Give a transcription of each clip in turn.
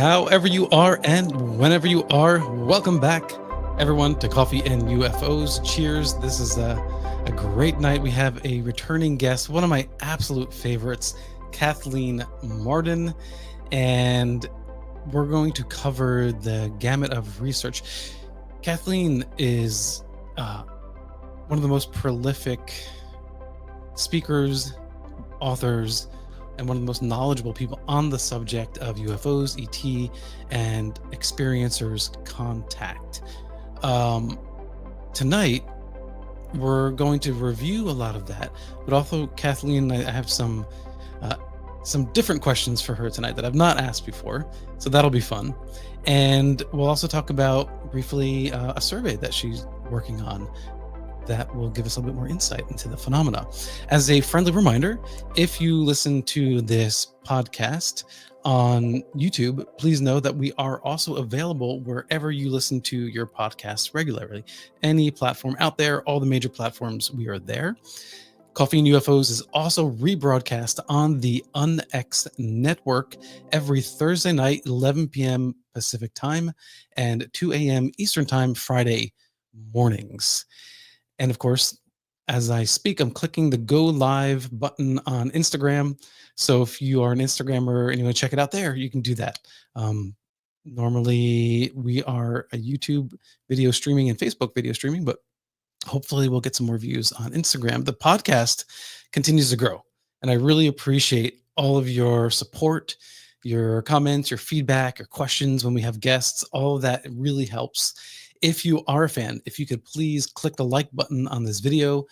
However you are and whenever you are, welcome back, everyone, to Coffee and UFOs. Cheers. This is a great night. We have a returning guest, one of my absolute favorites, Kathleen Marden, and we're going to cover the gamut of research. Kathleen is one of the most prolific speakers, authors, and one of the most knowledgeable people on the subject of UFOs, ET, and experiencers contact. Tonight, we're going to review a lot of that, but also Kathleen, I have some different questions for her tonight that I've not asked before, so that'll be fun. And we'll also talk about briefly a survey that she's working on that will give us a little bit more insight into the phenomena. As a friendly reminder, if you listen to this podcast on YouTube, please know that we are also available wherever you listen to your podcasts regularly. Any platform out there, all the major platforms, we are there. Coffee and UFOs is also rebroadcast on the UnX network every Thursday night, 11 p.m. Pacific time and 2 a.m. Eastern time, Friday mornings. And of course, as I speak, I'm clicking the go live button on Instagram. So if you are an Instagrammer and you want to check it out there, you can do that. Normally, we are a YouTube video streaming and Facebook video streaming, but hopefully we'll get some more views on Instagram. The podcast continues to grow, and I really appreciate all of your support, your comments, your feedback, your questions when we have guests. All of that, it really helps. If you are a fan, if you could please click the like button on this video,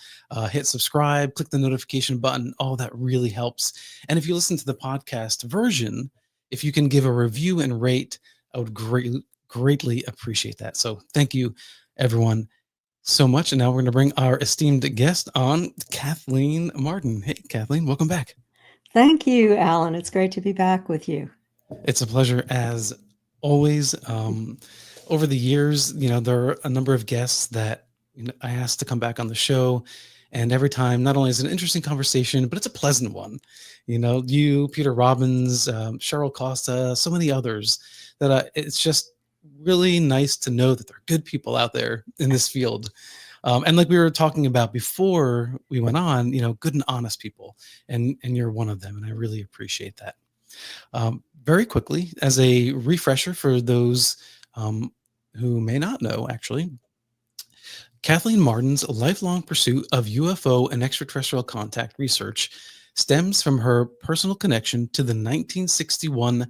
hit subscribe, click the notification button, all that really helps. And if you listen to the podcast version, if you can give a review and rate, I would greatly appreciate that. So thank you, everyone, so much. And now we're going to bring our esteemed guest on, Kathleen Marden. Hey, Kathleen, welcome back. Thank you, Alan. It's great to be back with you. It's a pleasure as always. Over the years, there are a number of guests that I asked to come back on the show. And every time, not only is it an interesting conversation, but it's a pleasant one. You, Peter Robbins, Cheryl Costa, so many others that it's just really nice to know that there are good people out there in this field. And like we were talking about before we went on, good and honest people. And you're one of them. And I really appreciate that. Very quickly, as a refresher for those who may not know, actually, Kathleen Marden's lifelong pursuit of UFO and extraterrestrial contact research stems from her personal connection to the 1961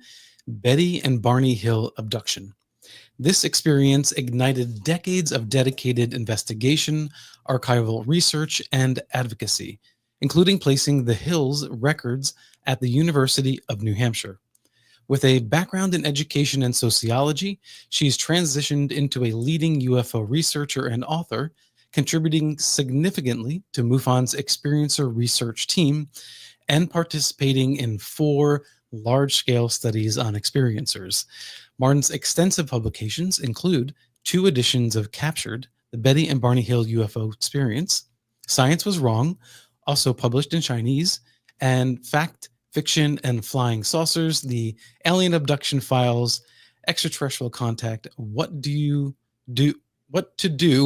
Betty and Barney Hill abduction. This experience ignited decades of dedicated investigation, archival research, and advocacy, including placing the Hills' records at the University of New Hampshire. With a background in education and sociology, she's transitioned into a leading UFO researcher and author, contributing significantly to MUFON's experiencer research team and participating in 4 large-scale studies on experiencers. Marden's extensive publications include 2 editions of Captured, the Betty and Barney Hill UFO Experience, Science Was Wrong, also published in Chinese, and Fact, Fiction, and Flying Saucers, the Alien Abduction Files, Extraterrestrial Contact, What to Do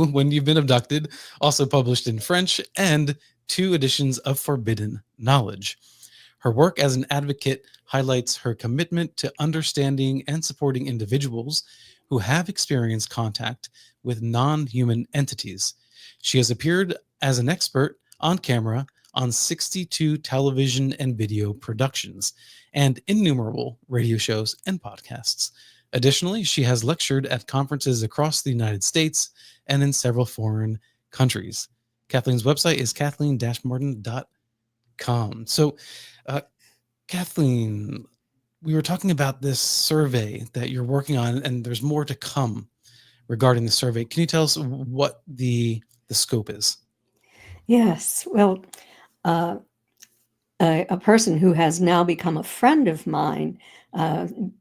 When You've Been Abducted, also published in French, and 2 editions of Forbidden Knowledge. Her work as an advocate highlights her commitment to understanding and supporting individuals who have experienced contact with non-human entities. She has appeared as an expert on camera on 62 television and video productions and innumerable radio shows and podcasts. Additionally, she has lectured at conferences across the United States and in several foreign countries. Kathleen's website is kathleen-marden.com. So, Kathleen, we were talking about this survey that you're working on, and there's more to come regarding the survey. Can you tell us what the scope is? Yes. Well, a person who has now become a friend of mine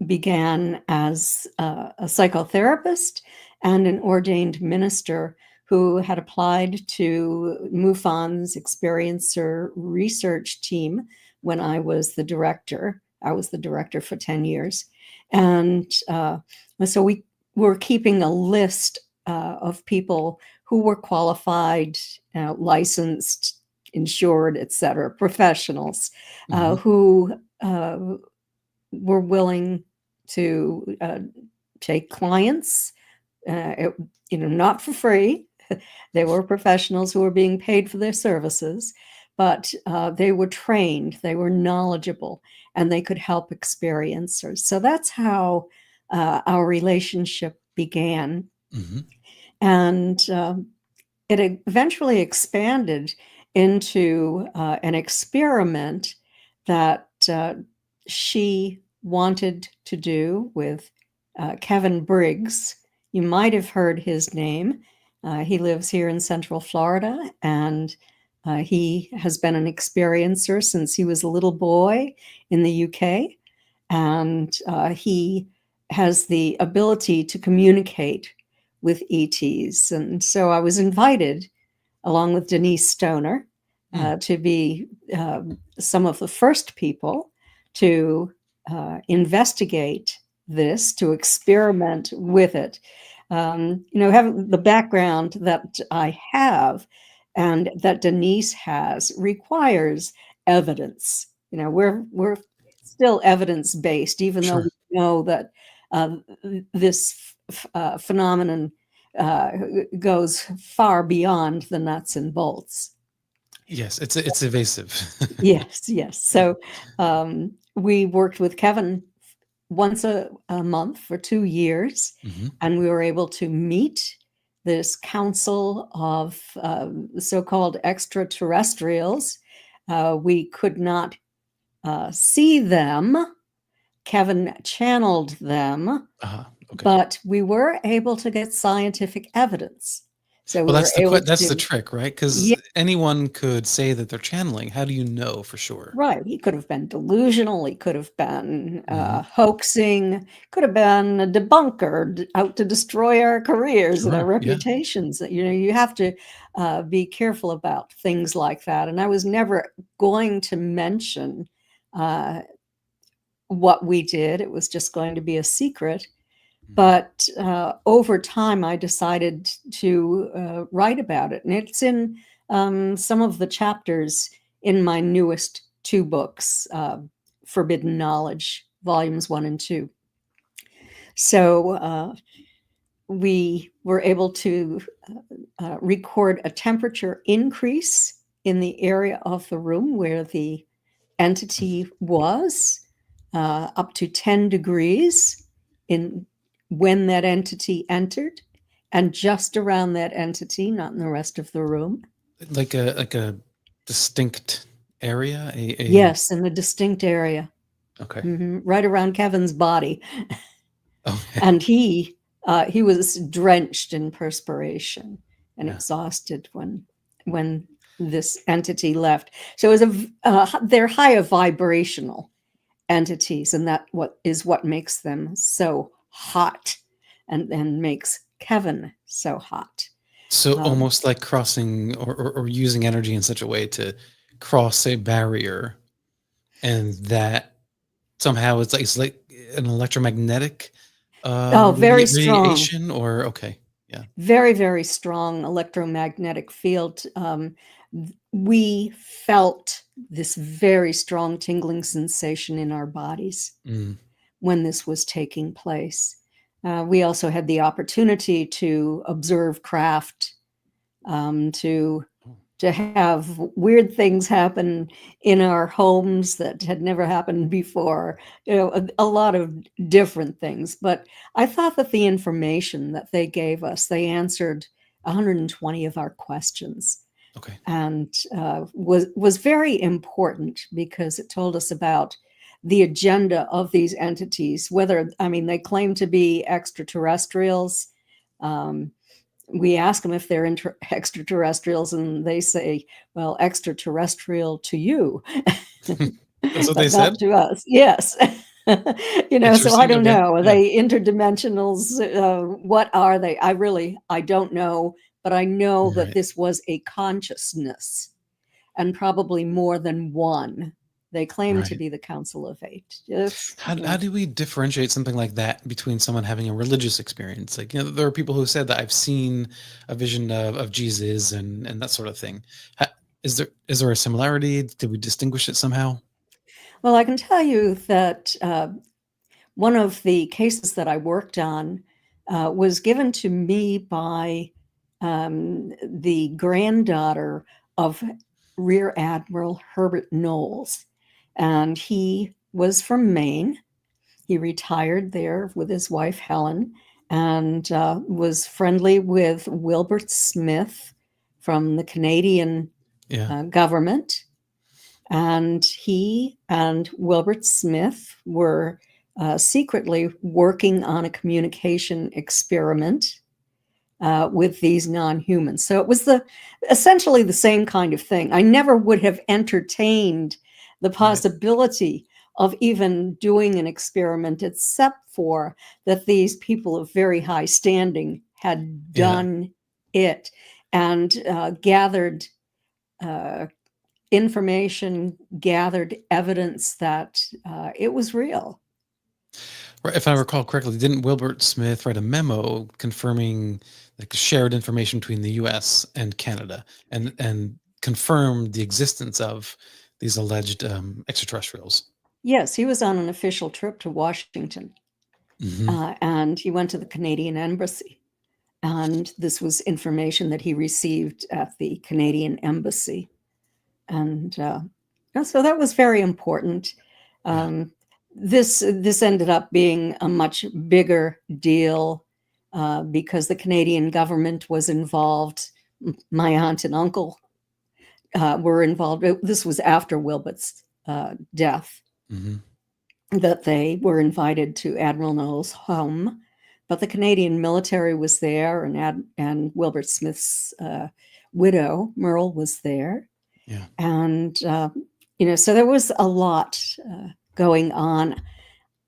began as a psychotherapist and an ordained minister who had applied to MUFON's experiencer research team when I was the director. I was the director for 10 years. And so we were keeping a list of people who were qualified, licensed, insured, etc., professionals who were willing to take clients, not for free. They were professionals who were being paid for their services, but they were trained, they were knowledgeable, and they could help experiencers. So that's how our relationship began. And it eventually expanded into an experiment that she wanted to do with Kevin Briggs. You might have heard his name. He lives here in Central Florida, and he has been an experiencer since he was a little boy in the UK. And he has the ability to communicate with ETs. And so I was invited, along with Denise Stoner, to be some of the first people to investigate this, to experiment with it. Having the background that I have and that Denise has requires evidence. We're still evidence-based, even though we know that this phenomenon goes far beyond the nuts and bolts. Yes, it's evasive. Yes. So we worked with Kevin once a month for 2 years, and we were able to meet this council of so-called extraterrestrials. We could not see them. Kevin channeled them, but we were able to get scientific evidence. So that's the trick, right? Because anyone could say that they're channeling. How do you know for sure? Right. He could have been delusional. He could have been hoaxing. Could have been a debunker out to destroy our careers and our reputations. You have to be careful about things like that. And I was never going to mention what we did. It was just going to be a secret. But over time, I decided to write about it. And it's in some of the chapters in my newest 2 books, Forbidden Knowledge, Volumes 1 and 2. So we were able to record a temperature increase in the area of the room where the entity was, up to 10 degrees when that entity entered, and just around that entity, not in the rest of the room. Like a distinct area? Yes, in a distinct area. Okay. Right around Kevin's body. Okay. And he was drenched in perspiration and exhausted when this entity left. So it was they're higher vibrational entities, and that what makes them so hot and makes Kevin so hot. So almost like crossing or using energy in such a way to cross a barrier, and that somehow it's like an electromagnetic very strong radiation, or very, very strong electromagnetic field. We felt this very strong tingling sensation in our bodies when this was taking place. We also had the opportunity to observe craft, to have weird things happen in our homes that had never happened before, a lot of different things. But I thought that the information that they gave us, they answered 120 of our questions. Okay. And was very important because it told us about the agenda of these entities, they claim to be extraterrestrials. We ask them if they're extraterrestrials, and they say, well, extraterrestrial to you. That's what they said? Not to us. Yes. So I don't know. Are they interdimensionals? What are they? I don't know, but I know that this was a consciousness, and probably more than one They claim to Right. be the Council of Eight. How do we differentiate something like that between someone having a religious experience? Like, there are people who said that I've seen a vision of Jesus and that sort of thing. Is there a similarity? Did we distinguish it somehow? Well, I can tell you that one of the cases that I worked on was given to me by the granddaughter of Rear Admiral Herbert Knowles. And he was from Maine. He retired there with his wife, Helen, and was friendly with Wilbert Smith from the Canadian Yeah. government. And he and Wilbert Smith were secretly working on a communication experiment with these non-humans. So it was essentially the same kind of thing. I never would have entertained the possibility of even doing an experiment, except for that these people of very high standing had done it and gathered information, gathered evidence that it was real. If I recall correctly, didn't Wilbert Smith write a memo confirming like shared information between the U.S. and Canada and confirmed the existence of these alleged extraterrestrials? Yes, he was on an official trip to Washington, and he went to the Canadian Embassy. And this was information that he received at the Canadian Embassy. And so that was very important. This ended up being a much bigger deal because the Canadian government was involved. My aunt and uncle were involved. This was after Wilbert's death, that they were invited to Admiral Knowles' home. But the Canadian military was there, and Wilbert Smith's widow, Merle, was there. Yeah. And, so there was a lot going on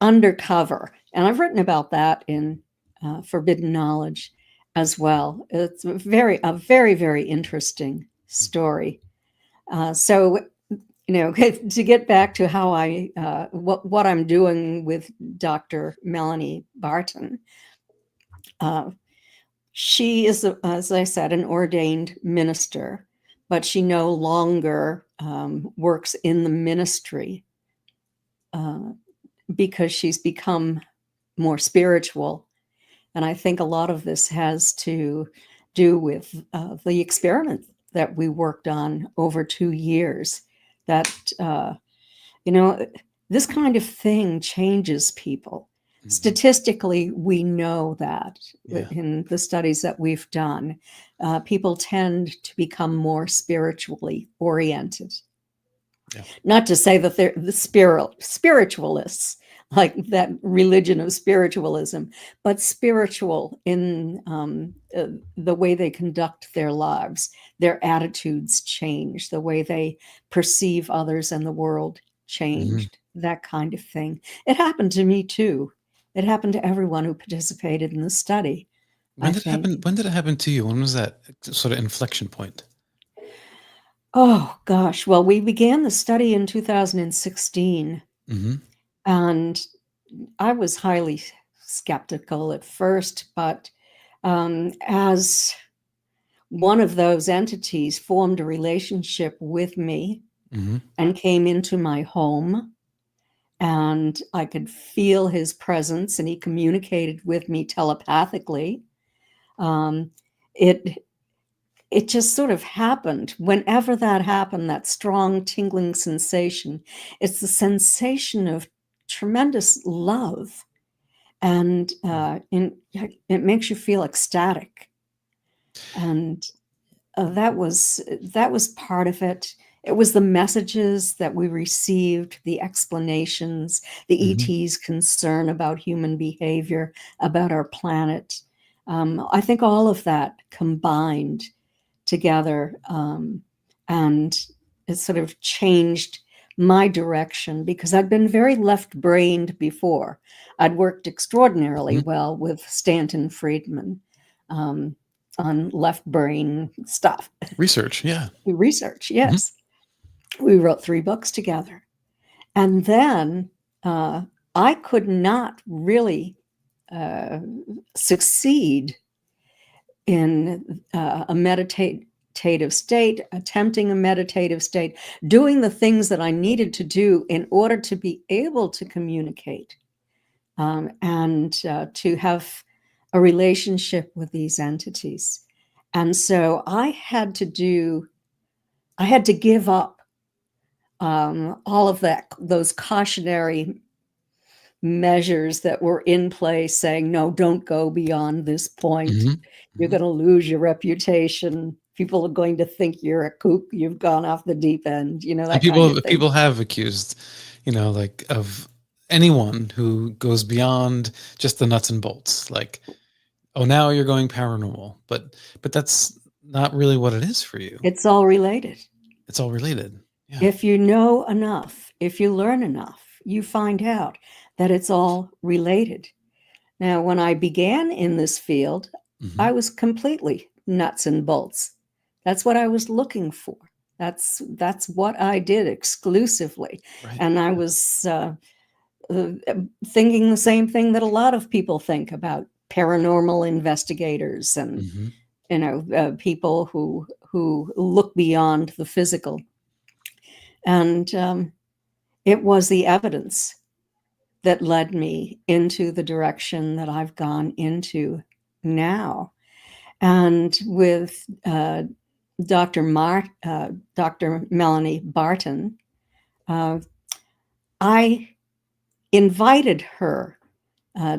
undercover. And I've written about that in Forbidden Knowledge as well. It's a very, very interesting story. So, to get back to how what I'm doing with Dr. Melanie Barton, she is, as I said, an ordained minister, but she no longer works in the ministry because she's become more spiritual. And I think a lot of this has to do with the experiment that we worked on over 2 years. That, this kind of thing changes people. Statistically, we know that in the studies that we've done, people tend to become more spiritually oriented. Not to say that they're the spiritualists, like that religion of spiritualism, but spiritual in the way they conduct their lives. Their attitudes change, the way they perceive others and the world changed, that kind of thing. It happened to me too. It happened to everyone who participated in the study. When did it happen to you? When was that sort of inflection point? Oh, gosh. Well, we began the study in 2016. And I was highly skeptical at first, but as one of those entities formed a relationship with me and came into my home, and I could feel his presence, and he communicated with me telepathically. It just sort of happened. Whenever that happened, that strong tingling sensation, it's the sensation of tremendous love, and it makes you feel ecstatic. And that was part of it. It was the messages that we received, the explanations, the ET's concern about human behavior, about our planet. I think all of that combined together, and it sort of changed my direction, because I'd been very left-brained before. I'd worked extraordinarily well with Stanton Friedman on left brain stuff. Research, yeah. Research, yes. We wrote 3 books together. And then I could not really succeed in a meditative state, attempting a meditative state, doing the things that I needed to do in order to be able to communicate and to have a relationship with these entities. And so I had to give up all of those cautionary measures that were in place saying, no, don't go beyond this point. You're going to lose your reputation. People are going to think you're a kook. You've gone off the deep end, that kind of thing. People have accused, like of anyone who goes beyond just the nuts and bolts, like, oh, now you're going paranormal, but that's not really what it is for you. It's all related. It's all related. Yeah. If you know enough, if you learn enough, you find out that it's all related. Now, when I began in this field, I was completely nuts and bolts. That's what I was looking for. That's what I did exclusively. Right. And I was thinking the same thing that a lot of people think about paranormal investigators and people who look beyond the physical. And it was the evidence that led me into the direction that I've gone into now. And with Dr. Melanie Barton, I invited her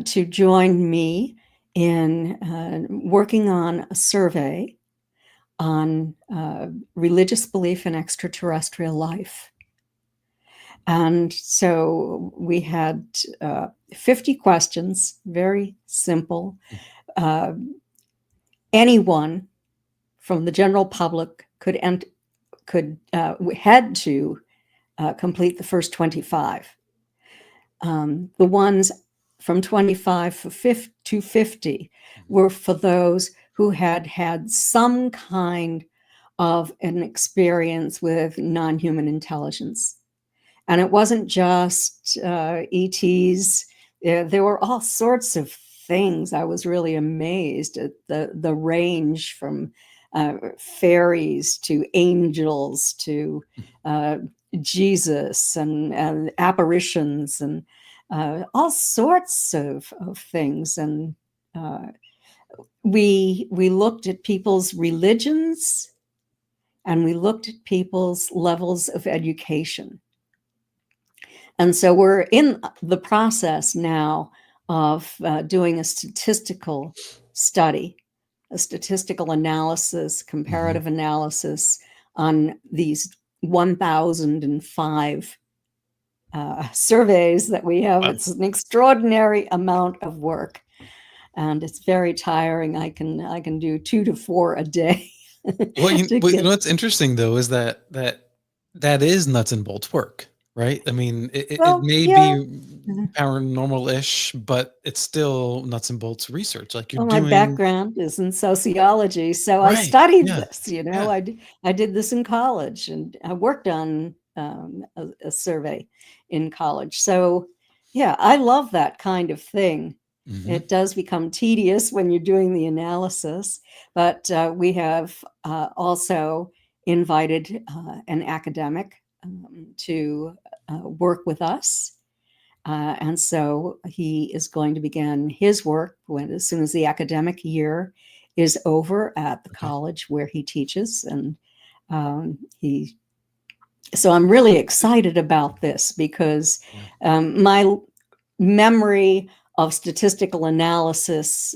to join me in working on a survey on religious belief in extraterrestrial life. And so we had 50 questions, very simple. Anyone from the general public had to complete the first 25. The ones from 25 to 50 were for those who had had some kind of an experience with non-human intelligence. And it wasn't just ETs. There were all sorts of things. I was really amazed at the range from fairies to angels to Jesus and apparitions and all sorts of things. And we looked at people's religions and we looked at people's levels of education. And so we're in the process now of doing a statistical study, a statistical analysis, comparative analysis on these 1,005 surveys that we have. It's an extraordinary amount of work, and it's very tiring. I can do 2 to 4 a day. Well, you know what's interesting though is that is nuts and bolts work. Right. I mean, it may be paranormal-ish, but it's still nuts and bolts research. Like you're doing. My background is in sociology, so I studied this. I did this in college, and I worked on a survey in college. So, yeah, I love that kind of thing. It does become tedious when you're doing the analysis, but we have also invited an academic to work with us. And so he is going to begin his work as soon as the academic year is over at the college where he teaches. And so I'm really excited about this because my memory of statistical analysis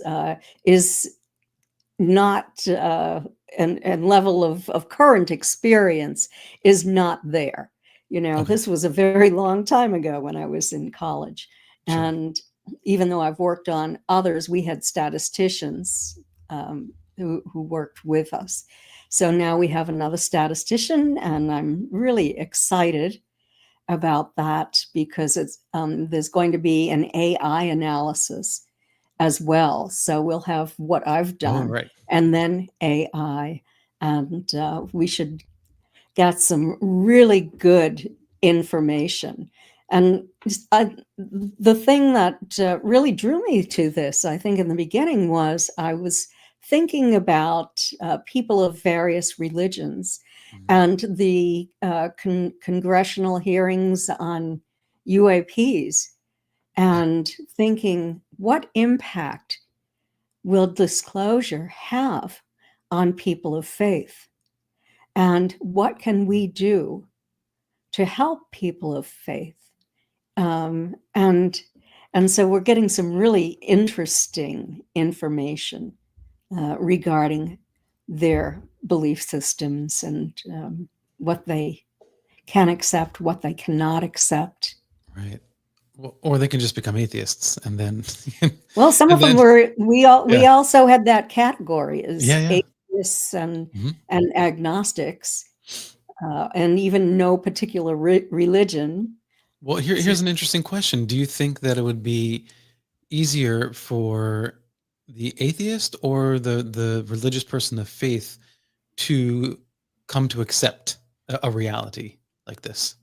is not and level of current experience is not there. This was a very long time ago when I was in college. Sure. And even though I've worked on others, we had statisticians who worked with us. So now we have another statistician, and I'm really excited about that because it's there's going to be an AI analysis as well. So we'll have what I've done and then AI, and we should get some really good information. And the thing that really drew me to this, I think, in the beginning was I was thinking about people of various religions and the congressional hearings on UAPs, and thinking, what impact will disclosure have on people of faith? And what can we do to help people of faith? And so we're getting some really interesting information regarding their belief systems and what they can accept, what they cannot accept. Right. Or they can just become atheists, and then well, some of them were. We also had that category as atheists and agnostics, and even no particular religion. Well, here's an interesting question. Do you think that it would be easier for the atheist or the religious person of faith to come to accept a reality like this?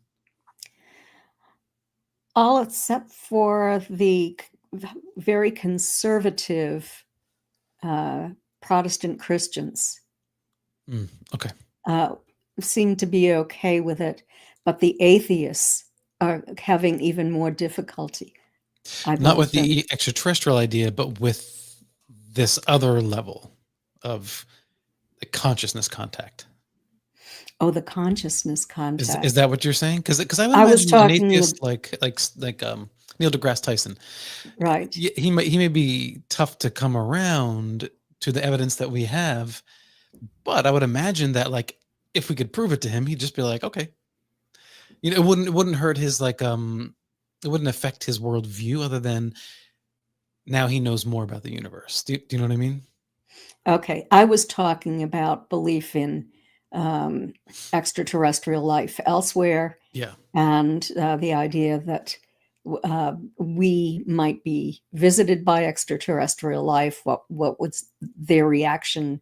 All except for the very conservative Protestant Christians. Okay. Seem to be okay with it, but the atheists are having even more difficulty. Not with the extraterrestrial idea, but with this other level of the consciousness contact. Oh, the consciousness contact. Is that what you're saying? Because I would imagine an atheist like Neil deGrasse Tyson, right? He may be tough to come around to the evidence that we have, but I would imagine that, like, if we could prove it to him, he'd just be like, okay, it wouldn't hurt his it wouldn't affect his worldview, other than now he knows more about the universe. Do you know what I mean? Okay, I was talking about belief in extraterrestrial life elsewhere. Yeah. And the idea that we might be visited by extraterrestrial life. What was their reaction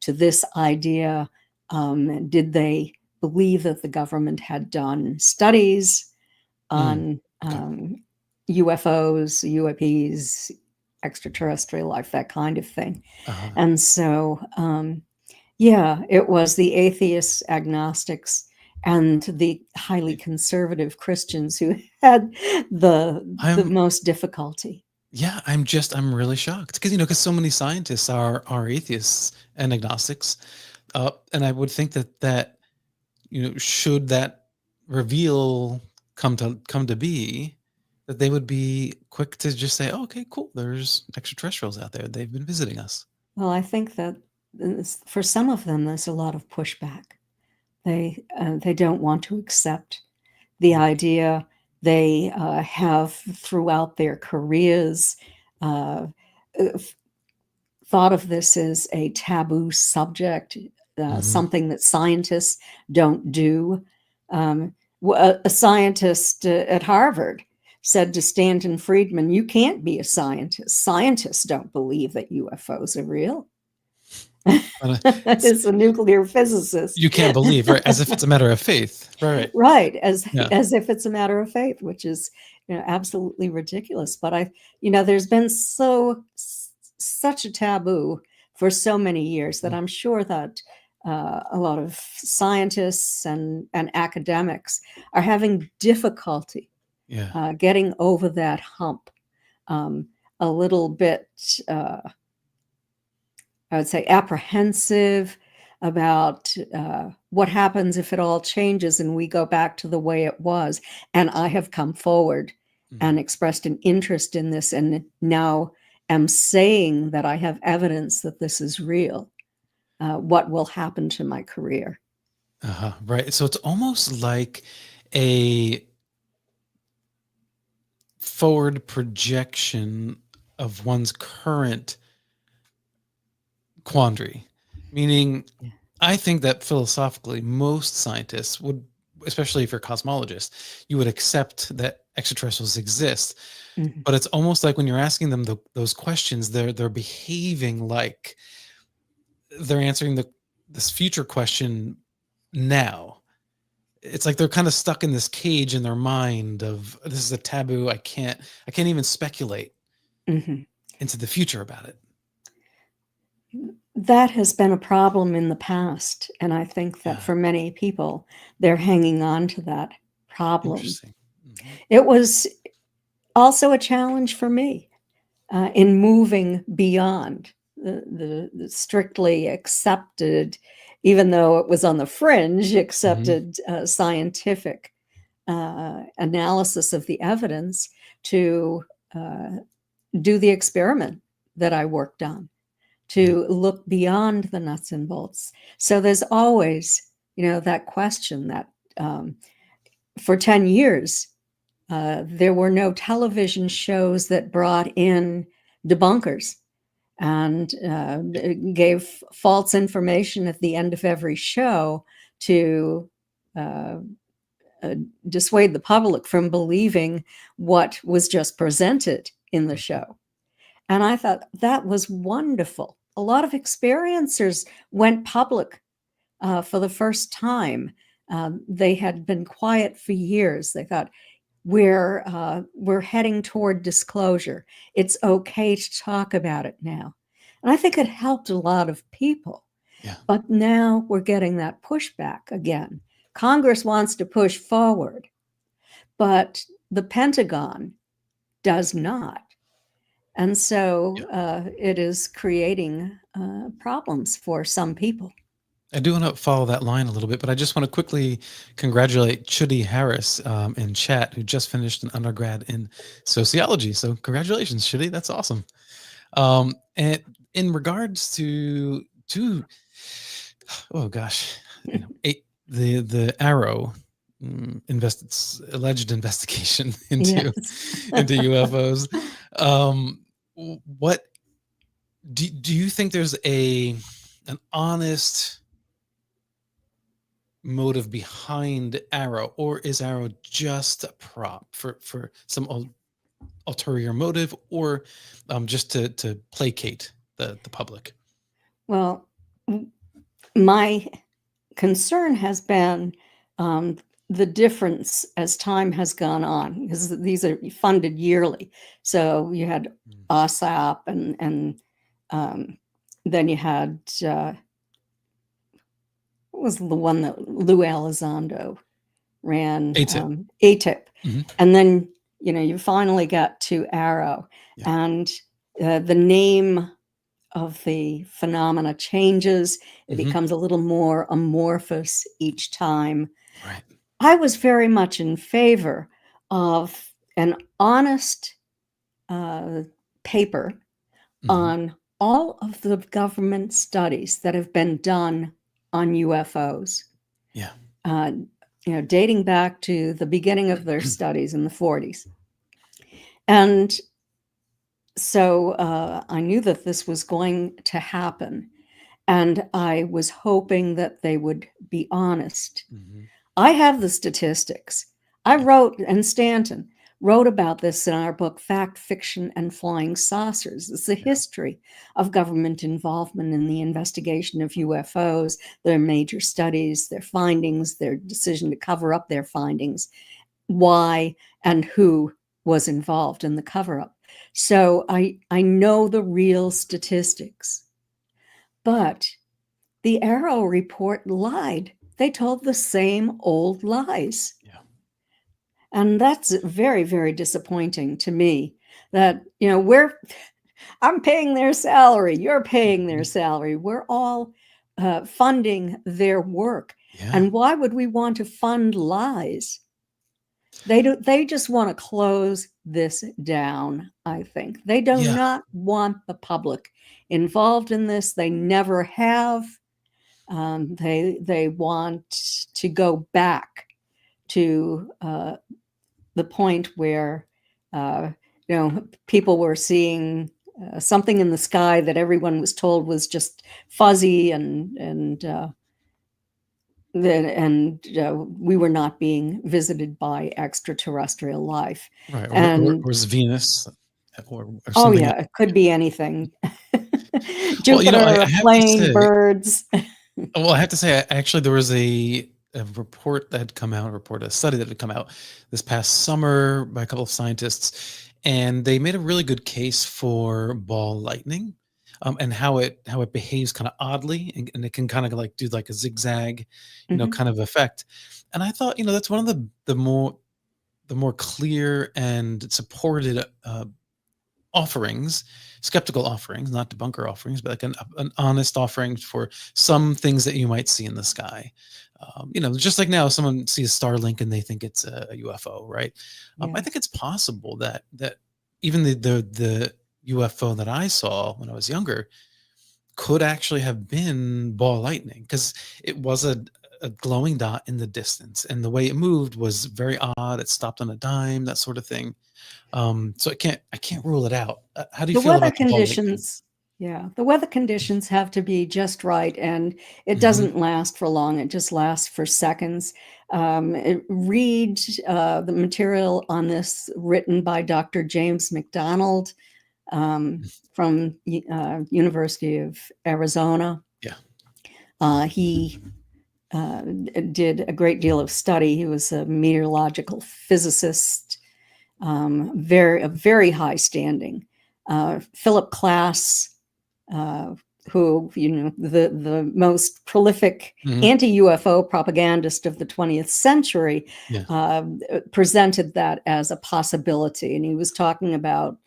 to this idea? Did they believe that the government had done studies on UFOs, UAPs, extraterrestrial life, that kind of thing? And so, it was the atheists, agnostics, and the highly conservative Christians who had the most difficulty. Yeah, I'm really shocked because so many scientists are atheists and agnostics, and I would think that should that reveal come to be, that they would be quick to just say, oh, okay, cool, there's extraterrestrials out there, they've been visiting us. Well, I think that for some of them, there's a lot of pushback. They don't want to accept the idea. They have, throughout their careers, thought of this as a taboo subject, something that scientists don't do. A scientist at Harvard said to Stanton Friedman, "You can't be a scientist. Scientists don't believe that UFOs are real." As a nuclear physicist, you can't believe, right? As if it's a matter of faith, right? Right, as if it's a matter of faith, which is absolutely ridiculous. But there's been such a taboo for so many years that I'm sure that a lot of scientists and academics are having difficulty getting over that hump. A little bit. I would say apprehensive about what happens if it all changes and we go back to the way it was. And I have come forward and expressed an interest in this, and now am saying that I have evidence that this is real. What will happen to my career? Right. So it's almost like a forward projection of one's current quandary, meaning I think that philosophically most scientists would, especially if you're a cosmologist, you would accept that extraterrestrials exist. But it's almost like when you're asking them those questions, they're behaving like they're answering this future question now. it's like they're kind of stuck in this cage in their mind of this is a taboo. I can't even speculate into the future about it. That has been a problem in the past, and I think that for many people, they're hanging on to that problem. Interesting. It was also a challenge for me in moving beyond the strictly accepted, even though it was on the fringe, accepted scientific analysis of the evidence, to do the experiment that I worked on, to look beyond the nuts and bolts. So there's always, that question that for 10 years, there were no television shows that brought in debunkers and gave false information at the end of every show to dissuade the public from believing what was just presented in the show. And I thought that was wonderful. A lot of experiencers went public for the first time. They had been quiet for years. They thought, we're heading toward disclosure. It's okay to talk about it now. And I think it helped a lot of people. Yeah. But now we're getting that pushback again. Congress wants to push forward, but the Pentagon does not. And so it is creating problems for some people. I do want to follow that line a little bit, but I just want to quickly congratulate Chudi Harris in chat, who just finished an undergrad in sociology. So congratulations, Chudi. That's awesome. And in regards to oh gosh, the AARO alleged investigation into into UFOs. What do you think there's an honest motive behind AARO, or is AARO just a prop for some ulterior motive, or just to placate the public? Well, my concern has been the difference as time has gone on, because these are funded yearly. So you had OSAP, and then you had what was the one that Lou Elizondo ran? ATIP. And then you finally got to AARO, and the name of the phenomena changes. It becomes a little more amorphous each time. Right. I was very much in favor of an honest paper on all of the government studies that have been done on UFOs. Yeah. Dating back to the beginning of their studies in the 40s. And so I knew that this was going to happen, and I was hoping that they would be honest. I have the statistics. I wrote, and Stanton wrote about this in our book, Fact, Fiction, and Flying Saucers. It's the history of government involvement in the investigation of UFOs, their major studies, their findings, their decision to cover up their findings, why and who was involved in the cover-up. So I know the real statistics. But the AARO report lied. They told the same old lies. Yeah. And that's very, very disappointing to me, that, I'm paying their salary, you're paying their salary. We're all funding their work. Yeah. And why would we want to fund lies? They just want to close this down, I think. They do not want the public involved in this. They never have. They want to go back to the point where people were seeing something in the sky that everyone was told was just fuzzy, and we were not being visited by extraterrestrial life. Right. And or was Venus or oh something yeah, else. it could be anything. Well, Jupiter, I a have to plane, say, birds. well, I have to say, actually, there was a a report that had come out, a study that had come out this past summer by a couple of scientists, and they made a really good case for ball lightning, and how it behaves kind of oddly, and it can kind of like do like a zigzag, Mhm. kind of effect. And I thought, that's one of the more clear and supported offerings, skeptical offerings, not debunker offerings, but like an honest offering for some things that you might see in the sky. Just like now, someone sees Starlink and they think it's a UFO, right? I think Yes. it's possible that even the UFO that I saw when I was younger could actually have been ball lightning, because it was a glowing dot in the distance, and the way it moved was very odd. It stopped on a dime, that sort of thing. So I can't rule it out. How do you The feel weather about the ball lightning? conditions, yeah, the weather conditions have to be just right, and it Hmm. doesn't last for long. It just lasts for seconds. Read the material on this written by Dr. James McDonald from University of Arizona. Yeah. He did a great deal of study. He was a meteorological physicist, very high standing. Philip Klass, who the most prolific Hmm. anti-UFO propagandist of the 20th century, Yeah. presented that as a possibility, and he was talking about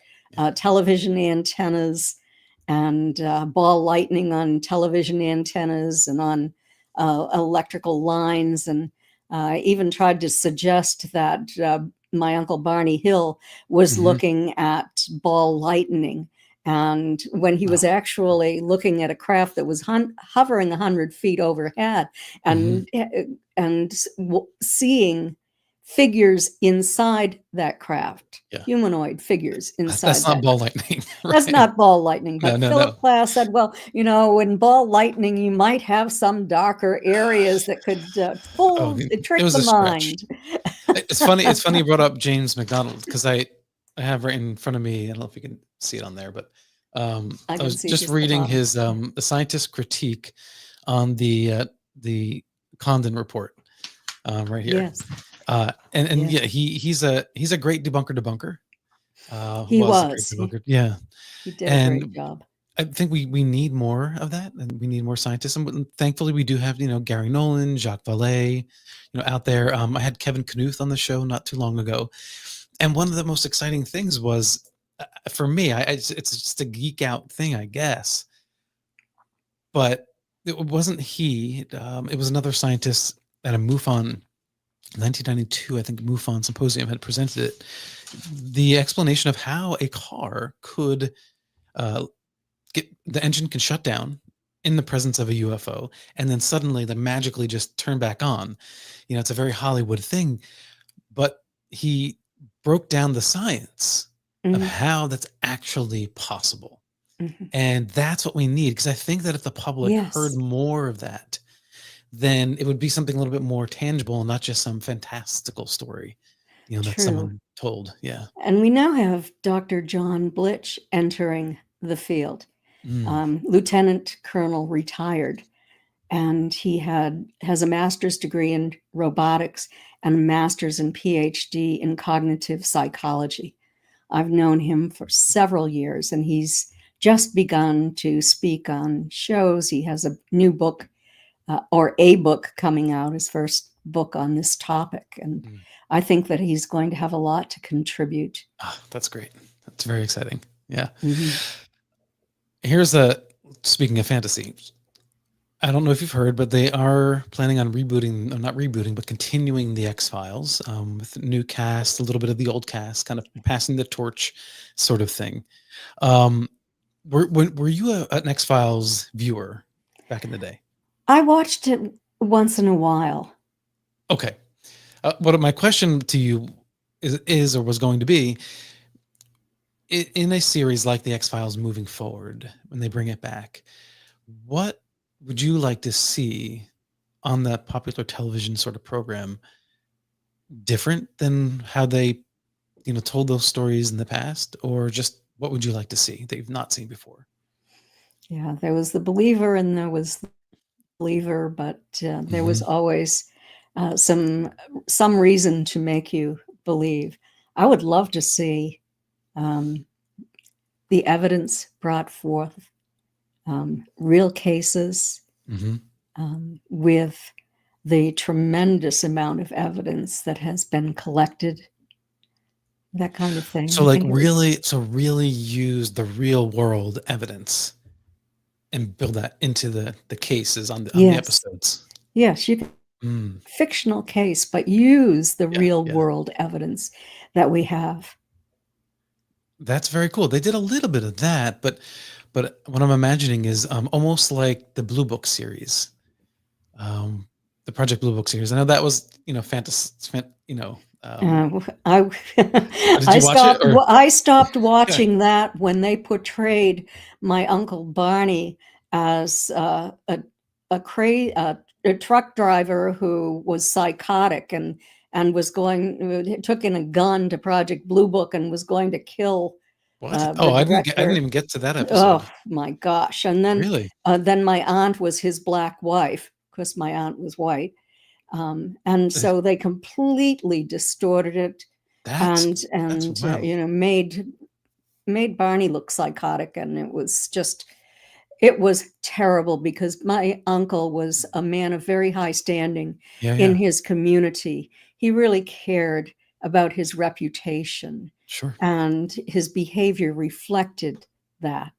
television antennas and ball lightning on television antennas and on electrical lines, and even tried to suggest that my uncle Barney Hill was Hmm. looking at ball lightning. And when he was Oh. actually looking at a craft that was hovering 100 feet overhead, Hmm. and seeing figures inside that craft, Yeah. humanoid figures That's inside not that. ball lightning, That's right? not ball lightning, No, but no, Philip no. Glass said, well, in ball lightning, you might have some darker areas that could Oh, it trick was the a stretch. mind. It's funny. It's funny you brought up James McDonald, because I have right in front of me. I don't know if you can see it on there, but I I can was see just just the reading bottom. his the scientist critique on the Condon report, right here. Yes, And yes. yeah, he's a great debunker. He Was a great was. debunker. Yeah, He did a great and job. I think we need more of that, and we need more scientists. And thankfully, we do have Gary Nolan, Jacques Vallée, out there. I had Kevin Knuth on the show not too long ago, and one of the most exciting things was, for me, it's just a geek out thing, I guess, but it wasn't he. It was another scientist at a MUFON 1992, I think MUFON symposium had presented it. The explanation of how a car could uh, get the engine can shut down in the presence of a UFO, and then suddenly they magically just turn back on. It's a very Hollywood thing, but he broke down the science of Mhm, how that's actually possible. mhm. And that's what we need, because I think that if the public heard Yes, more of that, then it would be something a little bit more tangible and not just some fantastical story, that true. someone told. Yeah. And we now have Dr. John Blitch entering the field, Mm. Lieutenant Colonel retired, and he has a master's degree in robotics and a master's and PhD in cognitive psychology. I've known him for several years, and he's just begun to speak on shows. He has a new book, or a book coming out, his first book on this topic, and Mm. I think that he's going to have a lot to contribute. Ah, that's great. That's very exciting. Yeah. Mhm. Here's a Speaking of fantasy, I don't know if you've heard, but they are planning on rebooting, or not rebooting, but continuing the X Files, with a new cast, a little bit of the old cast, kind of passing the torch, sort of thing. Um, were you an X Files viewer back in the day? I watched it once in a while. Okay. What my question to you is or was going to be, in a series like the X Files moving forward, when they bring it back, what would you like to see on that popular television sort of program different than how they told those stories in the past, or just what would you like to see that you've not seen before? Yeah, there was the believer and there was the believer, but there was Hmm. always some reason to make you believe. I would love to see the evidence brought forth, real cases with the tremendous amount of evidence that has been collected, that kind of thing. So, like, really use the real world evidence and build that into the cases on the Yes. episodes. Yes, you can fictional case, but use the real world evidence that we have. That's very cool. They did a little bit of that, but what I'm imagining is almost like the Blue Book series, the Project Blue Book series. I know that was fantasy. I stopped watching that when they portrayed my Uncle Barney as a truck driver who was psychotic and took in a gun to Project Blue Book and was going to kill. What? I didn't even get to that episode. Oh my gosh! And then really, then my aunt was his black wife, because my aunt was white. And so they completely distorted it, that's made Barney look psychotic, and it was terrible, because my uncle was a man of very high standing in his community. He really cared about his reputation, and his behavior reflected that.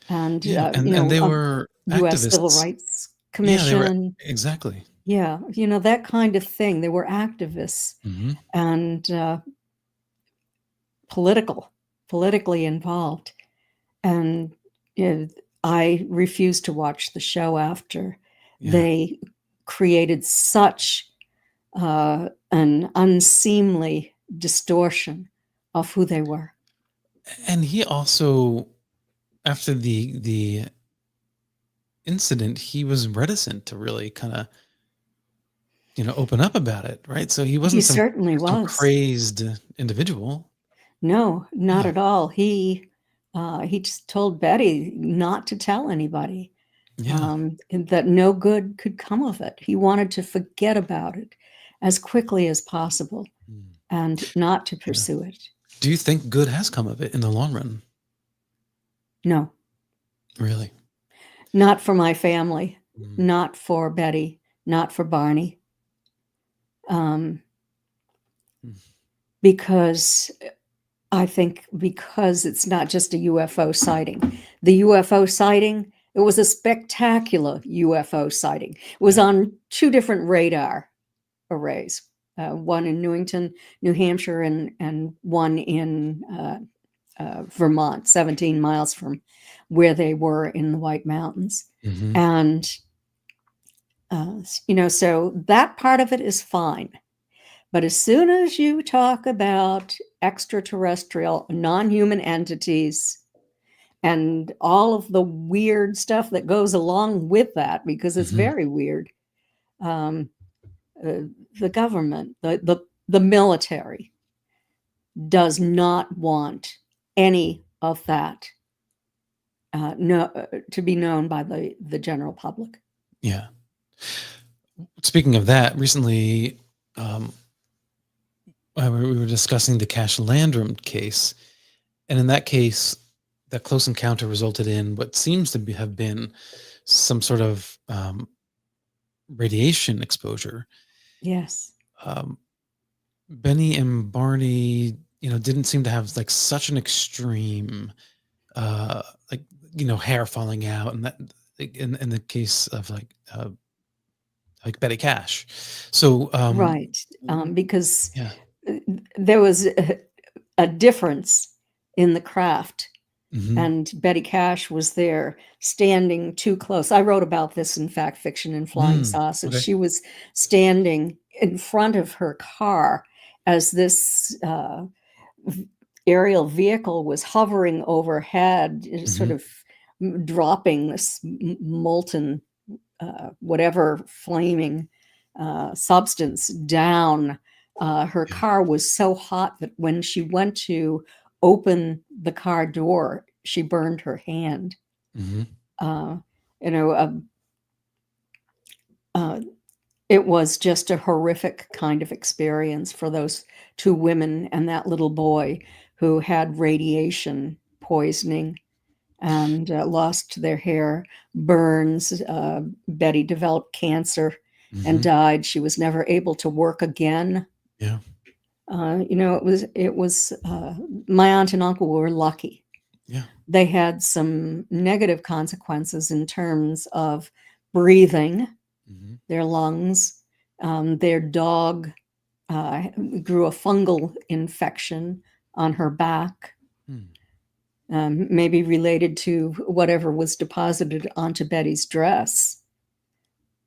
And they were U.S. activists. Civil Rights Commission, exactly. Yeah, that kind of thing. They were activists and politically involved. And I refused to watch the show after they created such an unseemly distortion of who they were. And he also, after the incident, he was reticent to really kind of open up about it, right? So he wasn't some crazed individual. No, not at all. He just told Betty not to tell anybody, and that no good could come of it. He wanted to forget about it as quickly as possible and not to pursue it. Do you think good has come of it in the long run? No. Really? Not for my family, not for Betty, not for Barney. Because it's not just a UFO sighting. The UFO sighting, it was a spectacular UFO sighting. It was on 2 different radar arrays, one in Newington, New Hampshire, and one in Vermont, 17 miles from where they were in the White Mountains. And, so that part of it is fine. But as soon as you talk about extraterrestrial, non-human entities and all of the weird stuff that goes along with that, because it's very weird, the government, the military does not want any of that to be known by the general public. Yeah. Speaking of that, recently, we were discussing the Cash Landrum case, and in that case, that close encounter resulted in what seems to have been some sort of radiation exposure. Yes. Benny and Barney, didn't seem to have like such an extreme, hair falling out, and that in the case of like Betty Cash. So right, because there was a difference in the craft, and Betty Cash was there standing too close. I wrote about this in Fact, Fiction, and Flying Saucers. Okay. She was standing in front of her car as this aerial vehicle was hovering overhead, sort of dropping this molten whatever flaming substance down. Her car was so hot that when she went to open the car door, she burned her hand. It was just a horrific kind of experience for those two women and that little boy who had radiation poisoning and lost their hair, burns. Betty developed cancer and died. She was never able to work again. Yeah. It was my aunt and uncle were lucky. Yeah. They had some negative consequences in terms of breathing, their lungs. Their dog grew a fungal infection on her back, maybe related to whatever was deposited onto Betty's dress.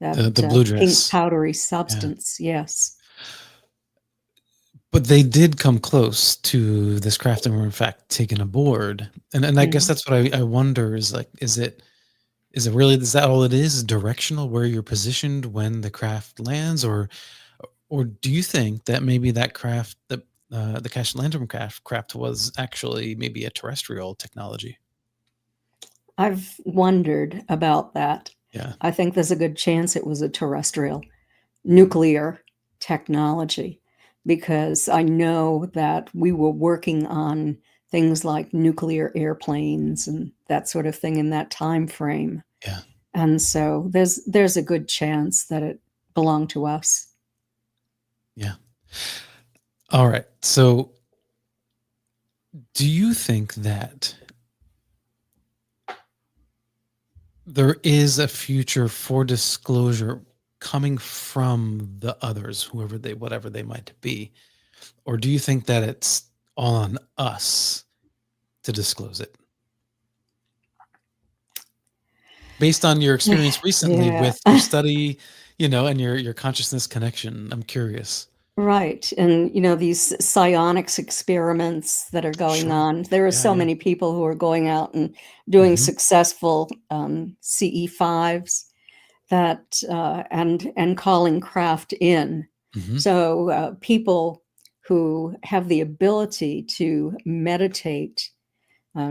That The blue pink dress. powdery substance, yes. But they did come close to this craft and were in fact taken aboard. And I guess that's what I wonder is like, is it really, is that all it is? Directional, where you're positioned when the craft lands, or do you think that maybe that craft, the Cash Lantern craft was actually maybe a terrestrial technology? I've wondered about that. Yeah. I think there's a good chance it was a terrestrial nuclear technology, because I know that we were working on things like nuclear airplanes and that sort of thing in that time frame. Yeah. And so there's a good chance that it belonged to us. Yeah. All right. So do you think that there is a future for disclosure coming from the others, whatever they might be? Or do you think that it's all on us to disclose it? Based on your experience recently with your study, and your consciousness connection, I'm curious. Right. And, these psionics experiments that are going on, there are so many people who are going out and doing successful CE5s that and calling craft in. So people who have the ability to meditate,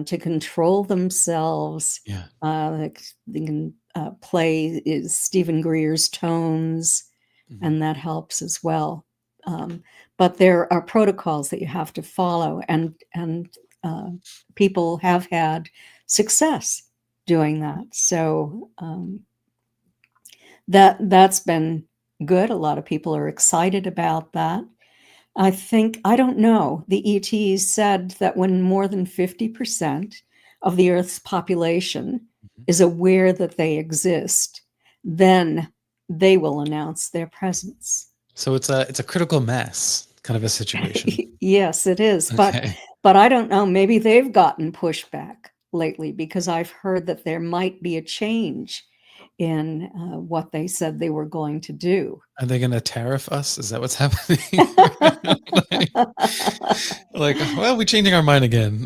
to control themselves, they can play Stephen Greer's tones, and that helps as well. But there are protocols that you have to follow, and people have had success doing that. So that's been good. A lot of people are excited about that. I don't know, the ETs said that when more than 50% of the Earth's population is aware that they exist, then they will announce their presence. So it's a critical mass kind of a situation. Yes, it is. Okay. But I don't know, maybe they've gotten pushback lately, because I've heard that there might be a change in what they said they were going to do. Are they going to tariff us? Is that what's happening? Well, we're changing our mind again.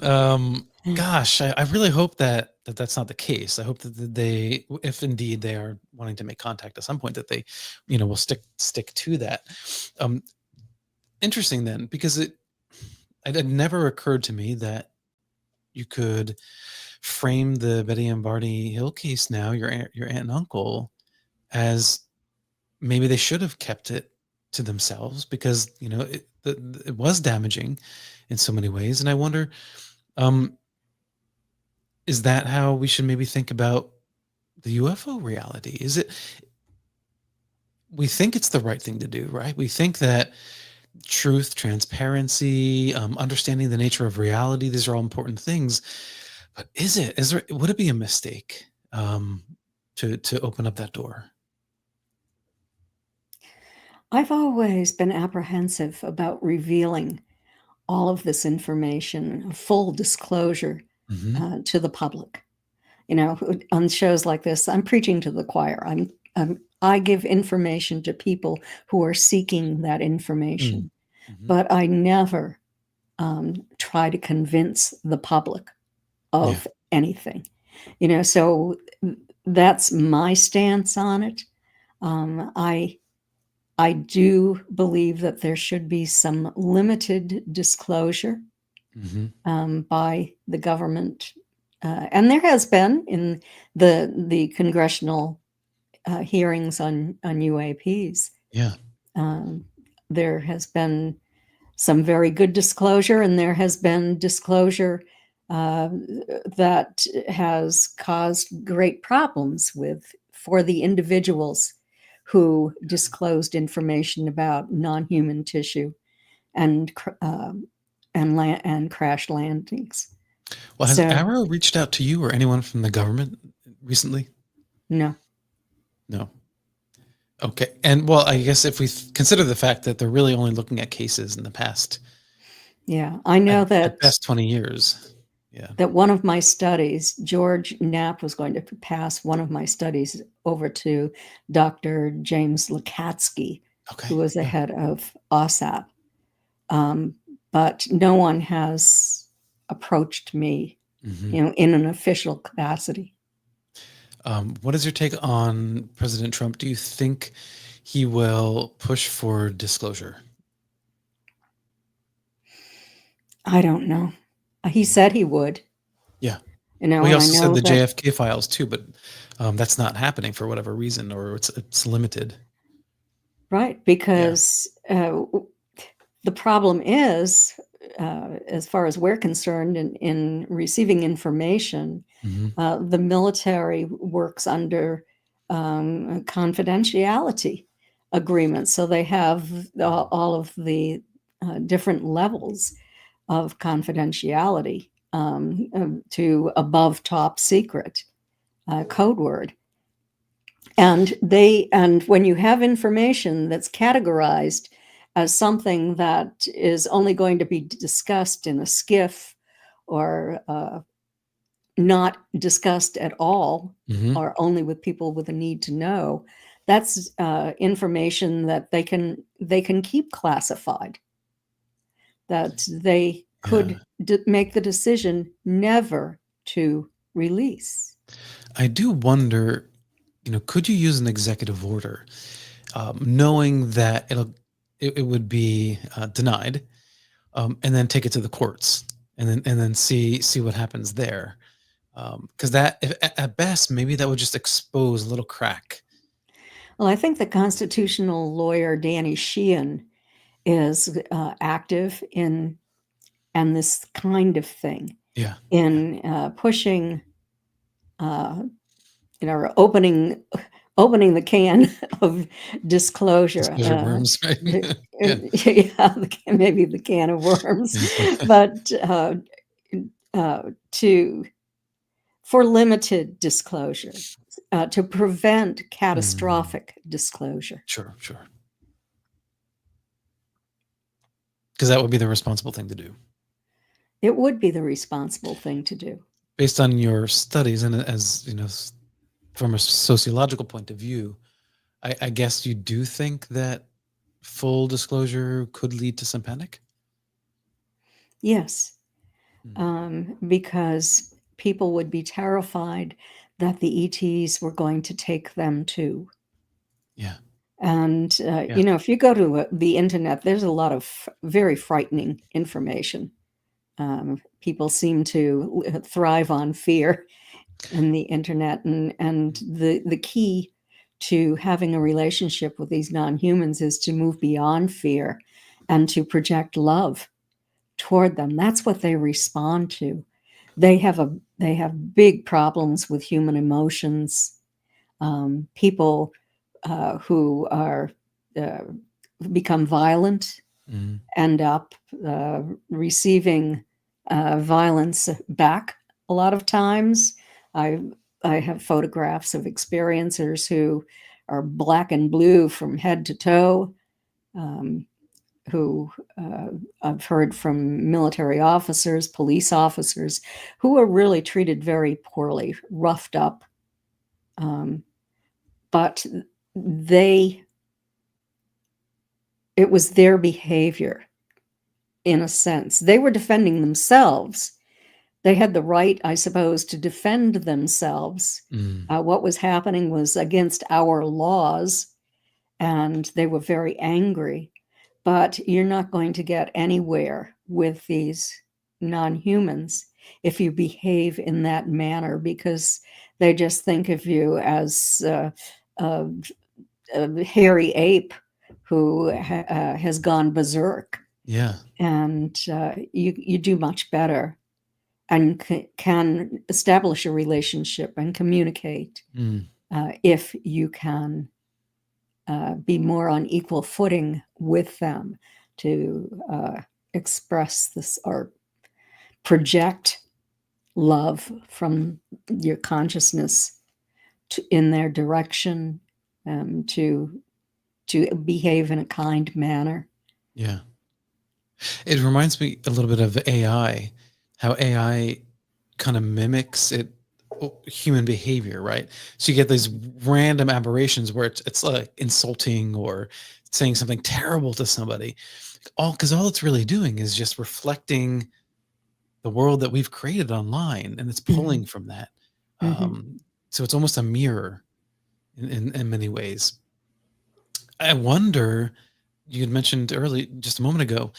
Gosh, I really hope that that's not the case. I hope that they, if indeed they are wanting to make contact at some point, that they, will stick to that. Interesting then, because it had never occurred to me that you could frame the Betty and Barney Hill case now, your aunt and uncle, as maybe they should have kept it to themselves, because it was damaging in so many ways. And I wonder, is that how we should maybe think about the UFO reality? Is it, we think it's the right thing to do, right? We think that truth, transparency, understanding the nature of reality, these are all important things. But would it be a mistake to open up that door? I've always been apprehensive about revealing all of this information, full disclosure to the public. On shows like this, I'm preaching to the choir. I give information to people who are seeking that information, but I never try to convince the public of anything. So that's my stance on it. I do believe that there should be some limited disclosure by the government, and there has been in the congressional hearings on UAPs. Yeah. There has been some very good disclosure, and there has been disclosure that has caused great problems for the individuals who disclosed information about non-human tissue and crash landings. Well, has So AARO reached out to you or anyone from the government recently? no. No. Okay. And well, I guess if we consider the fact that they're really only looking at cases in the past, Yeah, I know at that best 20 years. Yeah. that one of my studies, George Knapp was going to pass one of my studies over to Dr. James Lukatsky, Okay. who was the Yeah. head of OSAP. But no one has approached me, Mhm. in an official capacity. What is your take on President Trump? Do you think he will push for disclosure? I don't know. He said he would. Yeah. Well, Well, he and I also said know the that, JFK files too, but that's not happening for whatever reason, or it's limited. right, because the problem is, as far as we're concerned, in receiving information, Mhm. the military works under confidentiality agreements. So they have all of the different levels of confidentiality to above top secret code word. And when you have information that's categorized as something that is only going to be discussed in a skiff, or not discussed at all, Mhm. or only with people with a need to know, that's information that they can keep classified, that they could make the decision never to release. I do wonder, could you use an executive order, knowing that it would be denied, and then take it to the courts, and then see what happens there, because at best maybe that would just expose a little crack. Well, I think the constitutional lawyer Danny Sheehan is active in this kind of thing, Yeah. in pushing, or opening the can of disclosure. Disclosure worms, right? Yeah. Yeah, maybe the can of worms, Yeah. but for limited disclosure, to prevent catastrophic disclosure. Sure. Because that would be the responsible thing to do. It would be the responsible thing to do. Based on your studies, and as from a sociological point of view, I guess you do think that full disclosure could lead to some panic? Yes, because people would be terrified that the ETs were going to take them too. Yeah. And, if you go to the internet, there's a lot of very frightening information. People seem to thrive on fear in the internet. And the key to having a relationship with these non-humans is to move beyond fear and to project love toward them. That's what they respond to. They have big problems with human emotions. People who are become violent end up receiving violence back a lot of times. I have photographs of experiencers who are black and blue from head to toe, who I've heard from military officers, police officers, who are really treated very poorly, roughed up. But it was their behavior, in a sense. They were defending themselves. They had the right, I suppose, to defend themselves. What was happening was against our laws, and they were very angry. But you're not going to get anywhere with these non-humans if you behave in that manner, because they just think of you as a hairy ape who has gone berserk. Yeah. And you do much better and can establish a relationship and communicate if you can be more on equal footing with them to express this or project love from your consciousness in their direction, to behave in a kind manner. Yeah. It reminds me a little bit of AI, how AI kind of mimics human behavior, right? So you get these random aberrations where it's like insulting or saying something terrible to somebody, because all it's really doing is just reflecting the world that we've created online, and it's pulling from that. So it's almost a mirror in many ways. I wonder, you had mentioned early, just a moment ago,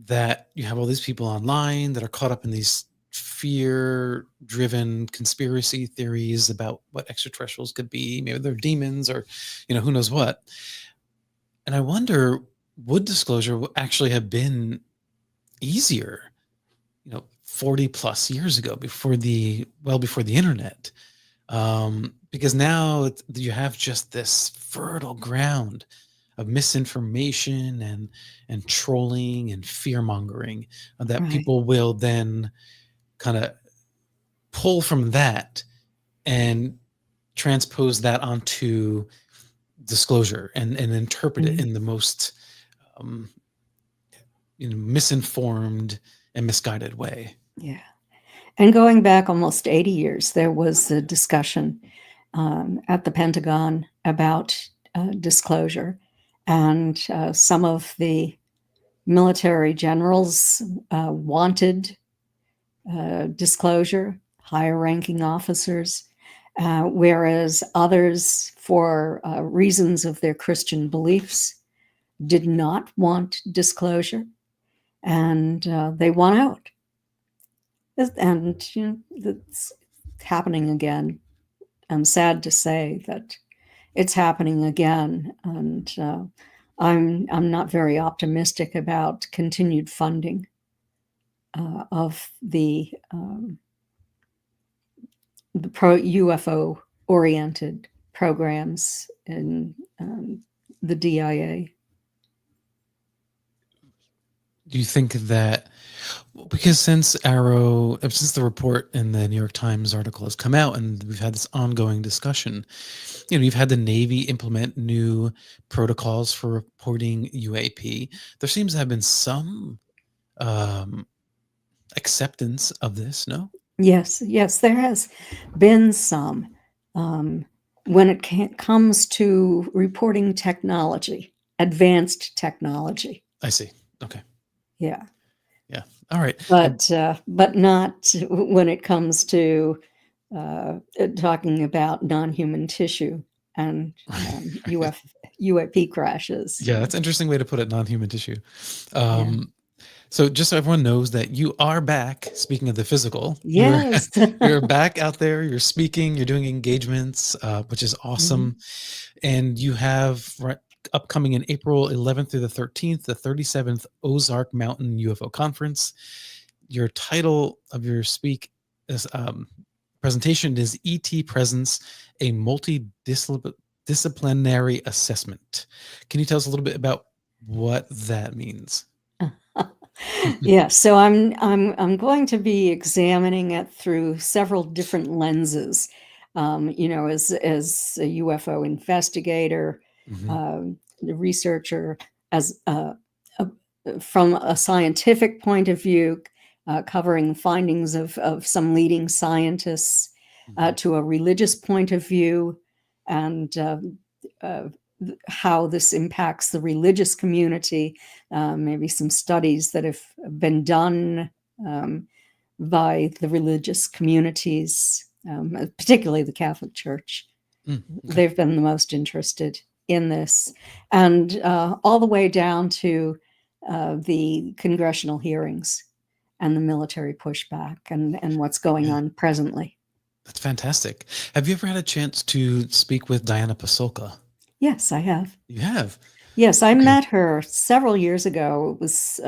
that you have all these people online that are caught up in these fear-driven conspiracy theories about what extraterrestrials could be. Maybe they're demons, or who knows what. And I wonder, would disclosure actually have been easier 40 plus years ago, before the internet? Because now you have just this fertile ground of misinformation and trolling and fear mongering that Right. people will then kind of pull from that and transpose that onto disclosure and interpret it in the most misinformed and misguided way. Yeah. And going back almost 80 years, there was a discussion at the Pentagon about disclosure. And some of the military generals wanted disclosure, higher ranking officers, whereas others, for reasons of their Christian beliefs, did not want disclosure, and they won out. And it's happening again. I'm sad to say that it's happening again, and I'm not very optimistic about continued funding of the pro UFO oriented programs in the DIA. Do you think that, because since the report in the New York Times article has come out and we've had this ongoing discussion, you've had the Navy implement new protocols for reporting UAP. There seems to have been some acceptance of this, no? Yes, there has been some. When it comes to reporting technology, advanced technology. I see. Okay. Yeah. Yeah. All right. But not when it comes to talking about non-human tissue and UAP crashes. Yeah, that's an interesting way to put it, non-human tissue. So just so everyone knows that you are back, speaking of the physical, yes, you're back out there, you're speaking, you're doing engagements, which is awesome. And you have upcoming in April 11th through the 13th, the 37th Ozark Mountain UFO Conference. Your title of your presentation is ET Presence, a multidisciplinary assessment. Can you tell us a little bit about what that means? Yeah, so I'm going to be examining it through several different lenses. As a UFO investigator, researcher, as from a scientific point of view, covering findings of some leading scientists, to a religious point of view, and how this impacts the religious community, maybe some studies that have been done by the religious communities, particularly the Catholic Church. Okay. They've been the most interested in this, and all the way down to the congressional hearings and the military pushback and what's going on presently. That's fantastic. Have you ever had a chance to speak with Diana Pasulka? Yes, I have. You have? Yes, I Okay. met her several years ago. It was,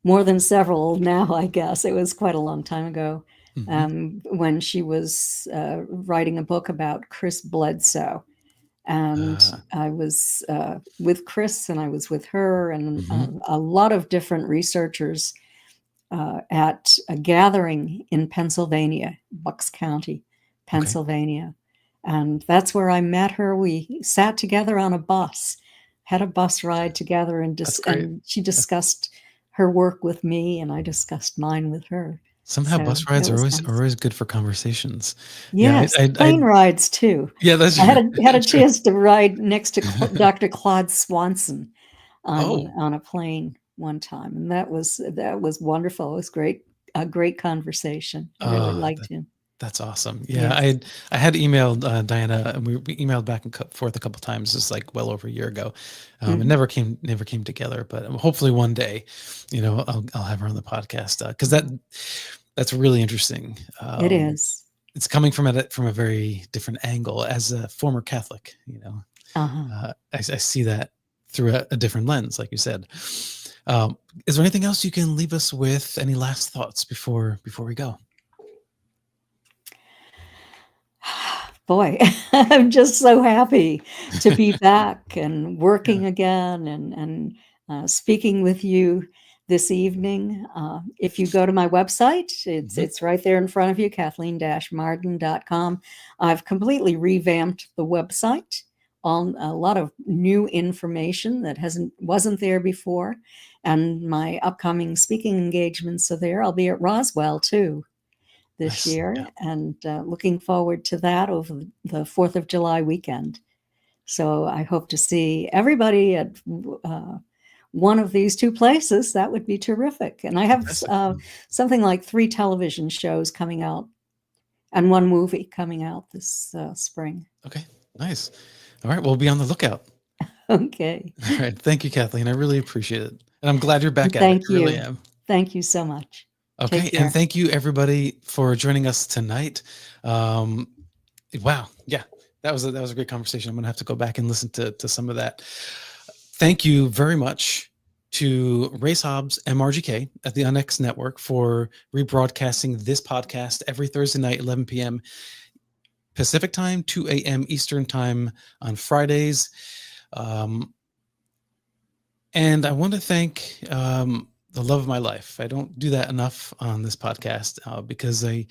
more than several now, I guess. It was quite a long time ago, when she was writing a book about Chris Bledsoe. And I was with Chris, and I was with her, and a lot of different researchers at a gathering in Pennsylvania, Bucks County, Pennsylvania. And that's where I met her. We sat together on a bus, had a bus ride together, and she discussed her work with me, and I discussed mine with her. Somehow So bus rides it are was always nice. good for conversations. Yes, plane rides too. Yeah, that's I had a true. chance to ride next to Dr. Claude Swanson Oh, on a plane one time, and that was wonderful. It was a great conversation. I really liked him. that's awesome. Yeah, Yes. I had emailed Diana, and we emailed back and forth a couple times. Just like well over a year ago. It never came together. But hopefully one day, I'll have her on the podcast, because that's really interesting. It is. It's coming from a very different angle. As a former Catholic, I see that through a different lens, like you said. Is there anything else you can leave us with? Any last thoughts before we go? Boy, I'm just so happy to be back and working again, and speaking with you this evening. If you go to my website, it's right there in front of you, Kathleen-Marden.com. I've completely revamped the website. A lot of new information that wasn't there before, and my upcoming speaking engagements are there. I'll be at Roswell too this year, and looking forward to that over the 4th of July weekend. So I hope to see everybody at one of these two places. That would be terrific. And I have something like 3 television shows coming out and 1 movie coming out this spring. Okay, nice. All right, we'll be on the lookout. Okay. All right, thank you, Kathleen. I really appreciate it, and I'm glad you're back at it. Thank you. I really am. Thank you so much. Okay, and thank you everybody for joining us tonight. Wow, yeah, that was a great conversation. I'm gonna have to go back and listen to some of that. Thank you very much to Race Hobbs MRGK at the UNX Network for rebroadcasting this podcast every Thursday night, 11 p.m. Pacific time, 2 a.m. Eastern time on Fridays. And I want to thank the love of my life. I don't do that enough on this podcast because I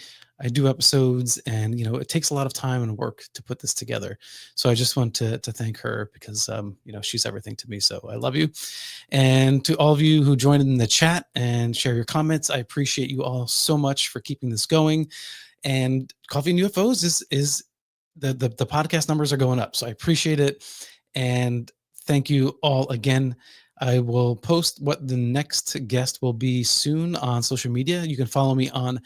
do episodes, and it takes a lot of time and work to put this together. So I just want to thank her because she's everything to me. So I love you. And to all of you who joined in the chat and share your comments, I appreciate you all so much for keeping this going. And Coffee and UFOs is the podcast numbers are going up. So I appreciate it. And thank you all again. I will post what the next guest will be soon on social media. You can follow me on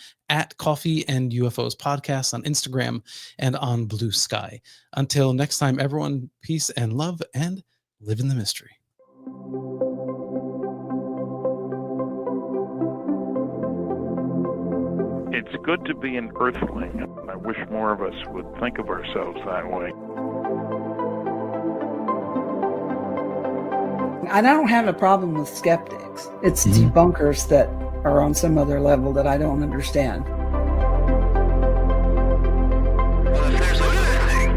@Coffee and UFOs podcast on Instagram and on Blue Sky. Until next time, everyone, peace and love, and live in the mystery. It's good to be an earthling. I wish more of us would think of ourselves that way. I don't have a problem with skeptics. It's debunkers that are on some other level that I don't understand. Well, if there's anything.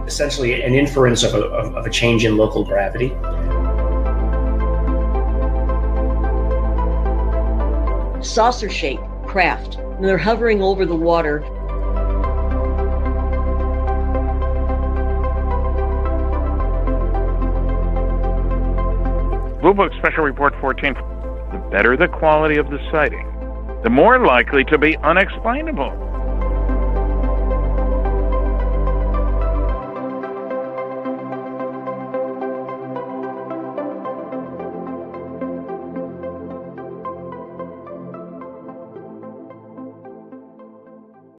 Essentially an inference of a change in local gravity. Saucer-shaped craft, and they're hovering over the water. Blue Book Special Report 14. The better the quality of the sighting, the more likely to be unexplainable.